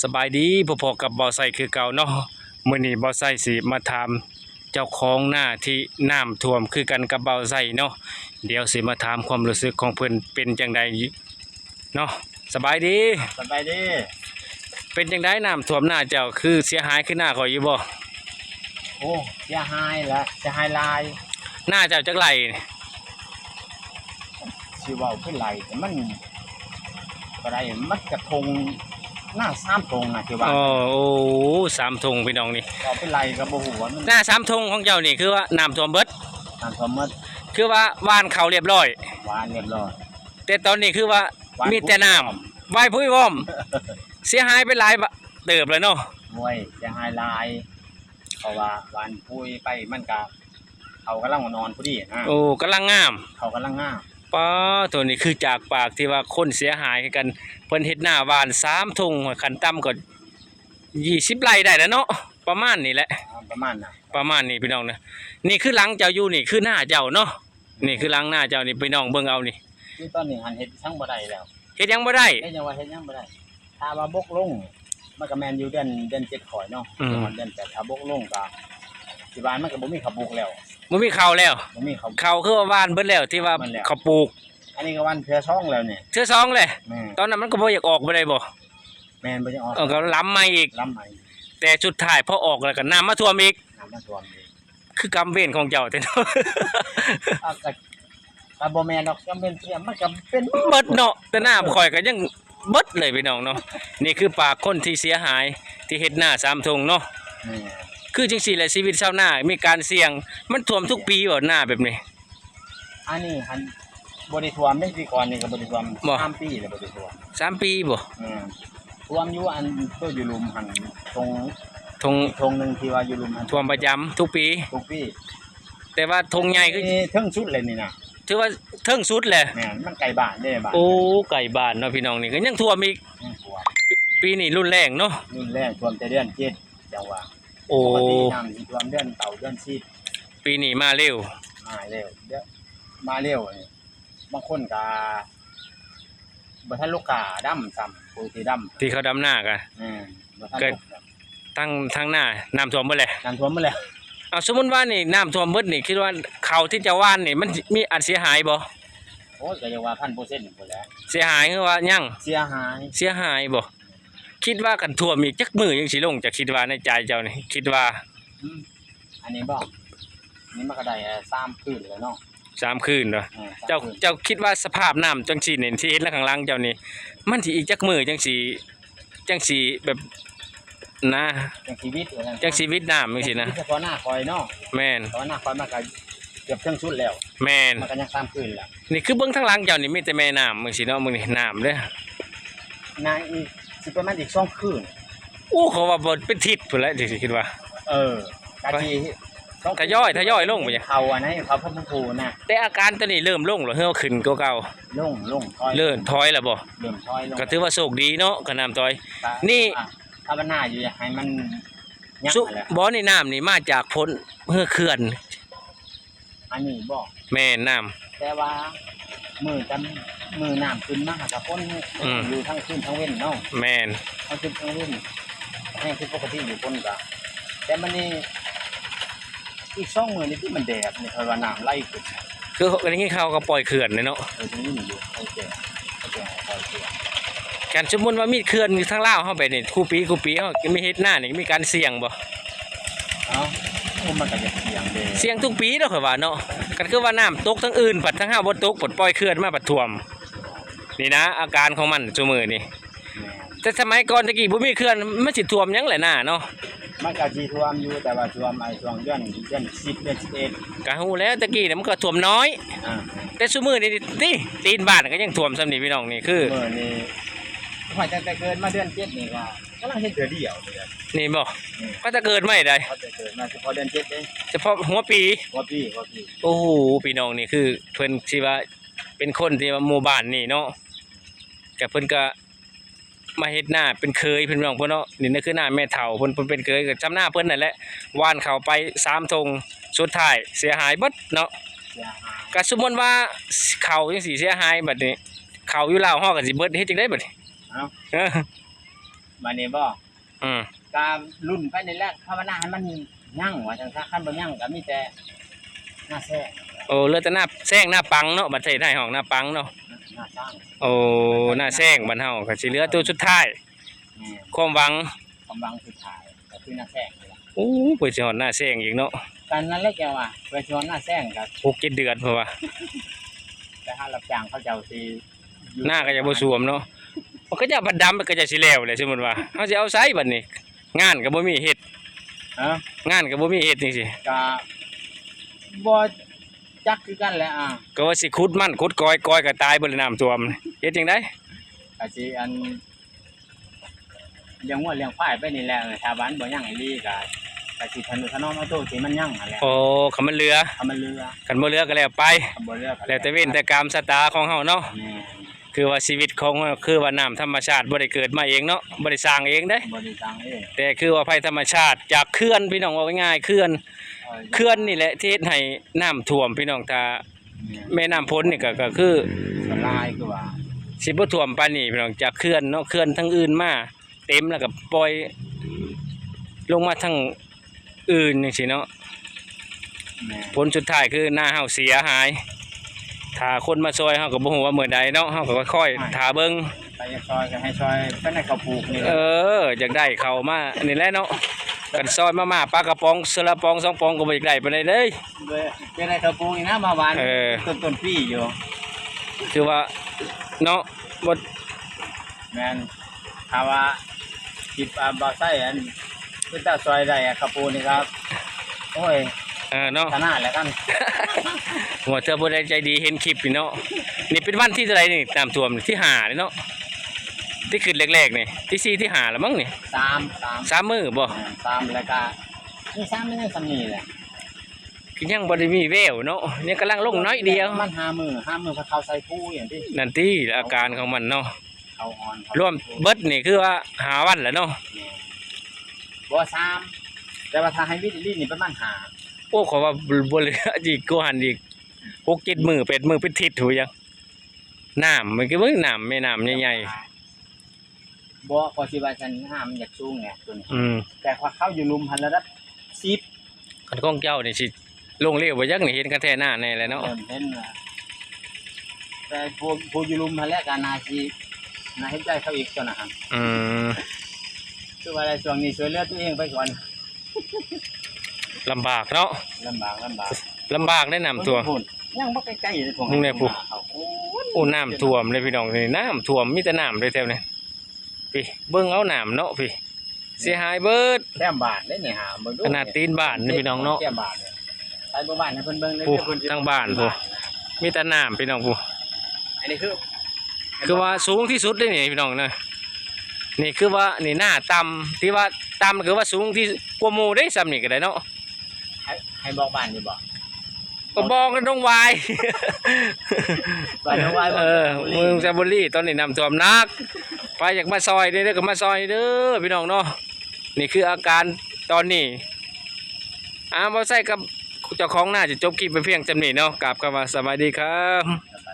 สบายดีพอๆกับบ่อไซคือเก่าเนาะมื้อนี้บ่อไซสิมาถามเจ้าของหน้าที่น้ำท่วมคือกันกับบ่อไซเนาะเดี๋ยวสิมาถามความรู้สึกของเพิ่นเป็นจังใดเนาะสบายดีสบายดีเป็นจังไดน้ำท่วมหน้าเจ้าคือเสียหายคือหน้าข่อยอยู่บ่โอ้เสียหายละเสียหายลายหน้าเจ้าจักไหลสิเว้าขึ้นไหลแต่มันบ่ได้มันกระทงหน้า3ทงน่ะสิว่าโอ้สามธงพี่น้องนี่เอาเป็นไหลก็บ่ฮู้ว่ามันหน้าสามธงของเจ้านี่คือว่าน้ำท่วมเบิดน้ำท่วมหมดคือว่าว่านเขาเรียบร้อยหวานเรียบร้อยแต่ตอนนี้คือว่ามีแต่น้ำไว้พุ้ยพร้อมเสียหายไปหลายเติบเลยเนาะมวยเสียหายลายเพราะว่าหวานปุยไปมันก็เขากำลังนอนพอดีนะโอ้กำลังงามเขากำลังงามป้าตัวนี้คือจากปากที่ว่าคนเสียหายกันเพิ่นเฮ็ดหน้าหวาน3ถุงคันต่ำก็20ไร่ได้แล้วเนาะประมาณนี้แหละประมาณน่ะประมาณนี้พี่น้องนะนี่คือหลังเจ้าอยู่นี่คือหน้าเจ้าเนาะนี่คือหลังหน้าเจ้านี่พี่น้องเบิ่งเอานี่คือตอนนี้หันเฮ็ดทั้งบ่ได้แล้วเฮ็ดยังบ่ได้เฮ็ดยังว่าเฮ็ดยังบ่ได้ถ้าว่าบกลงมันก็แม่นอยู่เดือน7ข่อยเนาะเดือน8ถ้าบกลงก็ที่บ้านมันก็บ่มีข้าวบุกแล้วบ่มีข้าวแล้วบ่มีข้าวคือว่าหวานเบิดแล้วที่ว่าข้าวปลูกอันนี้ก็วันเทื่อช่องแล้วนี่เทื่อ2เลยตอนนั้นมันก็บ่อยากออกบ่ได้บ่แม่นบ่อยากออกก็ล้ำใหม่อีกล้ำใหม่แต่สุดท้ายพอออกแล้วก็น้ำมาท่วมอีกน้ำมาท่วมอีกคือกรรมเวรของเจ้าแท้เนาะก็บ่แม่นดอกจำเป็นเสียมันก็เป็นเบิดเนาะแต่หน้าข่อยก็ยังเบิดเลยพี่น้องเนาะนี่คือปากคนที่เสียหายที่เฮ็ดหน้า3ถุงเนาะคือจังซี่แหละชีวิตชาวนามีการเสี่ยงมันท่วมทุกปีบ่หน้าแบบนี้อันนี้หันบ่ได้ท่วมได้ปีก่อนนี่ก็บ่ได้ท่วม3ปีแล้วบ่ได้ท่วม3ปีบ่ท่วมอยู่อันตัวอยู่ลุมหันตรงทงนึงที่ว่าอยู่ลุมหันท่วมประจำทุกปีแต่ว่าธงใหญ่คือเทิงสุดเลยนี่น่ะถือว่าเทิงสุดแหละแม่นมันไกลบ้านเด้บ้านโอ้ไกลบ้านเนาะพี่น้องนี่ก็ยังท่วมอีกปีนี้รุนแรงเนาะรุนแรงท่วมแต่เดือน7จังว่าโอ้ปกติน้ำสิท่วมเดือนเต่าเดือน10ปีนี้มาเร็วเดี๋ยวมาเร็วนี่บางคนก็บ่ทันลูกกาดำซ้ำผู้ที่ดำที่เขาดำหน้ากันเกิดทางหน้าน้ำท่วมหมดเลยน้ำท่วมหมดแล้วเอาสมมุติว่านี่น้ำท่วมหมดนี่คิดว่าเขาที่จะว่านนี่มันมีอันเสียหายบ่โอ้ก็อย่าว่า 1,000% พุ่นแหละเสียหายคือว่ายังเสียหายบ่คิดว่ากันท่วมอีกจักมื้อยังสิลงจะคิดว่าในใจเจ้านี่คิดว่าอันนี้บ่นี่มันก็ได้3คืนแล้วเนาะ3คืนเนาะเจ้าคิดว่าสภาพน้ำจังซี่นี่ที่เห็นแล้วข้างหลังเจ้านี่มันสิอีกจักมื้อจังสิแบบนะจังชีวิตน้ำจังซี่นะเฉพาะหน้าคอยเนาะแม่นเฉพาะหน้าคอยมันก็เกือบเทิงสุดแล้วแม่นมันก็ยัง3คืนแล้วนี่คือเบิ่งทางหลังเจ้านี่มีแต่แม่น้ำจังซี่เนาะมึงนี่น้ำเด้อนาอีกสิประมาณอีก2คืนโอ้เขาว่าบ่เป็นทิศพุ่นแหละสิคิดว่ากะสิทยอยลงไปเขาอันนั้นเขาพระภูน่ะแต่อาการตอนนี้เริ่มลงแล้วเฮาขึ้นกว่าเก่าลงถอยแล้วบ่เริ่มถอยลงก็ถือว่าโชคดีเนาะก็น้ำถอยนี่ถ้ามันหน้าอยู่ให้มันบ่อนี่น้ำนี่มาจากพ้นเขื่อนอันนี้บ่แม่น้ำแต่ว่ามือน้ำขึ้นมากับพ้นอยู่ทั้งขึ้นทั้งเว้นเนาะแม่นทั้งขึ้นทั้งเว้นให้คือปกติอยู่พ้นก็แต่มันนี่อีก2มื้อนี่ที่มันแดดนี่คือว่าน้ำไหลขึ้นคืออันนี้เขาก็ปล่อยเขื่อนเลยเนาะตรงนี้อยู่โอเคปล่อยเขื่อนการสมมุติว่ามีเขื่อนอยู่ทางลาวเฮาไปนี่คู่ปีเฮามีเฮ็ดหน้านี่มีการเสี่ยงบ่มันก็จะเสี่ยงทุกปีเนาะข่อยว่าเนาะก็คือว่าน้ำตกทั้งอื่นปัดทั้งห้าบ่ตกปลดปล่อยเขื่อนมาปัดท่วมนี่นะอาการของมันซุมื้อนี่แต่สมัยก่อนตะกี้บ่มีเขื่อนมันสิท่วมหยังแหละหน้าเนาะมันก็สิท่วมอยู่แต่ว่าท่วมช่วงเดือน10เดือน11ก็ฮู้แล้วตะกี้เนี่ยมันก็ท่วมน้อยแต่ซุมื้อนี่ตีนบ้านก็ยังท่วมซ้ำนี่พี่น้องนี่คือมื้อนี้พอแต่เกิดมาเดือน7นี่ก็กำลังเฮ็ดเทื่อเดียวเลยนี่บ่ก็จะเกิดไม่ได้ก็จะเกิดมาเฉพาะเดือน7เองเฉพาะหัวปีโอ้โหพี่น้องนี่คือเพิ่นสิว่าเป็นคนที่ว่าหมู่บ้านนี่เนาะก็เพิ่นก็มาเฮ็ดหน้าเป็นเคยเพิ่นน้องเพิ่นเนาะนี่นั่นคือหน้าแม่เฒ่าเพิ่นเป็นเคยก็จำหน้าเพิ่นนั่นแหละว่านเข้าไป3ธงสุดท้ายเสียหายเบิดเนาะก็สมมุติว่าเขาจังสิเสียหายบัดนี้เขาอยู่ลาวฮอดก็สิเบิดเฮ็ดจังได๋บัดนี้ มานี่บ่ อืม การุ่นไปนี่แหละภาวนาให้มันยั่งว่าจังซั่นคันบ่ยั่งก็มีแต่หน้าแท้ โอ้เหลือแต่หน้าแซงหน้าปังเนาะบัดเทศให้ห้องหน้าปังเนาะ หน้าสร้าง โอ้หน้าแซงบ้านเฮาก็สิเหลือตัวสุดท้าย แม่น ความหวัง กำลังสุดท้ายก็คือหน้าแท้นี่ล่ะ โอ้เพิ่นสิฮอดหน้าแซงอีกเนาะ กันนั่นแหละแกว่าไปชวนหน้าแท้ก็ 6-7 เดือนเพราะว่า ไปหารับจ้างเขาเจ้าสิอยู่ หน้าก็จะบ่สวมเนาะมันก็จะบัดดำมันก็จะสิแล้วแหละสมมุติว่าเฮาสิเอาไสบัดนี้ งานก็บ่มีเฮ็ด ฮะ งานก็บ่มีเฮ็ดจังซี่ ก็บ่จักคือกันแหละก็ว่าสิขุดมันขุดกอยก็ตายเบิดแล้วน้ำท่วมเฮ็ดจังได๋ ก็สิอันเลี้ยงวัวเลี้ยงควายไปนี่แหละถ้าบ้านบ่ยั่งอีหลีก็สิทะนุถนอมเอาโตสิมันยั่งนั่นแหละ โอ้คันมันเหลือ ถ้ามันเรือ คันบ่เหลือก็แล้วไป ถ้าบ่เรือก็ แล้วแต่เว้นแต่กรรมชะตาของเฮาเนาะ แม่น คือว่าชีวิตของเราคือว่าน้ำธรรมชาติบ่ได้เกิดมาเองเนาะบ่ได้สร้างเองเด้ บ่ได้ตังเอง แต่คือว่าภัยธรรมชาติจากเขื่อนพี่น้องว่าง่ายๆเขื่อนนี่แหละที่เฮ็ดให้น้ำท่วมพี่น้องถ้าแม่น้ำพ้นนี่ก็คือ สลายคือว่า สิบ่ท่วมปานนี้พี่น้องจากเขื่อนเนาะเขื่อนทั้งอื่นมาเต็มแล้วก็ปล่อยลงมาทางอื่นจังซี่เนาะ แม่ ผลสุดท้ายคือหน้าเฮาเสียหายถ้าคนมาซอยเฮาก็บ่ฮู้ว่ามื้อใดเนาะเฮาก็ค่อยๆท่าเบิ่ง ไปซอยก็ให้ซอยไปในข้าวปลูกนี่แห เอ ละ ออยากได้เข้ามานี่แหละเนาะกันซอยมาม่าปลากระป๋องสละปอง2ปองก็บ่อยากได้ปานใดเลย ด้วยเป็นในข้าวปลูกนี่นะมาหวาน เออ ต้นปีอยู่ คือว่าเนาะบ่ แม่นถ้าว่าคิดบ่ใส่อันคือถ้าซอยได้อะข้าวปลูกนี่ครับ โอ้ย เนาะ ขนาดแล้วกัน หัวเธอบ่ได้ใจดีเห็นคลิปนี่เนาะนี่เป็นวันที่เท่าไหร่นี่น้ำท่วมนี่ที่5นี่เนาะที่ขึ้นแรกๆนี่ที่4ที่5แล้วมั้งนี่ 3 3มื้อบ่ 3แล้วก็นี่3นี่สำนี่แหละ คือยังบ่ได้มีแววเนาะเนี่ยกำลังลงน้อยเดียว มัน5มื้อพอเขาใส่ผู้อย่างที่ นั่นติอาการของมันเนาะ เขาอ่อน รวมเบิดนี่คือว่า5วันแล้วเนาะ บ่3แต่ว่าถ้าให้วิธีนี่ประมาณ5 โอ้ขอว่าบ่เหลืออีกกว่าหันอีก6-7 มื้อ8มื้อเป็นทิศหูยังน้ำมันคือเบิ่งน้ำแม่น้ำใหญ่ บ่พอสิว่าฉันห้ามนอยากสูงไงตัวนี้ ๆ แต่พอเข้าอยู่ลุมพันระดับ10 คันของเจ้านี่สิลงเร็วบ่ยักนี่เห็นกันแท้หน้าแน่แหละเนาะ เริ่มเห็นว่าแต่ผู้อยู่ลุมพันแล้วก็น่าสิน่าเห็นใจเขาอีกตัวนะครับ อืม คือว่าในช่วงนี้ช่วยเหลือตัวเองไปก่อน ลำบากเนาะ ลำบาก ลำบากได้น้ำท่วม พุ่นยังบ่ใกล้ๆเลยพวก มึงเนี่ยผู้ เขาโอ้ย โอ้น้ำท่วมเลยพี่น้องนี่น้ำท่วมมีแต่น้ำเลยแถวนี้พี่เบิ่งเอาน้ำเนาะพี่เสียหายเบิด แต้มบาทได้เนี่ยหาเบิ่งดู ขนาดตีนบ้านนี่พี่น้องเนาะ แต้มบาทเนี่ยไปบ่บ้านให้เพิ่นเบิ่งเลย ผู้ เพิ่นสิ ทางบ้านผู้ มีแต่น้ำพี่น้องผู้ อันนี้คือ คือว่าสูงที่สุดเลยนี่พี่น้องนะนี่คือว่านี่หน้าต่ำที่ว่าต่ำคือว่าสูงที่กว่าหมู่ได้ซ้ำนี่ก็ได้เนาะ ให้บอกบ้านนี่บ่ ก็บอกกันต้องวาย บ้านน้องวาย เมืองซาบุรีตอนนี้น้ำท่วมหนักไปอยากมาซอยเด้อก็มาซอยเด้อพี่น้องเนาะนี่คืออาการตอนนี้บ่ใส่กับเจ้าของหน้าจะจบคลิปไปเพียงจำนี้เนาะกราบคำว่าสวัสดีครับ ไป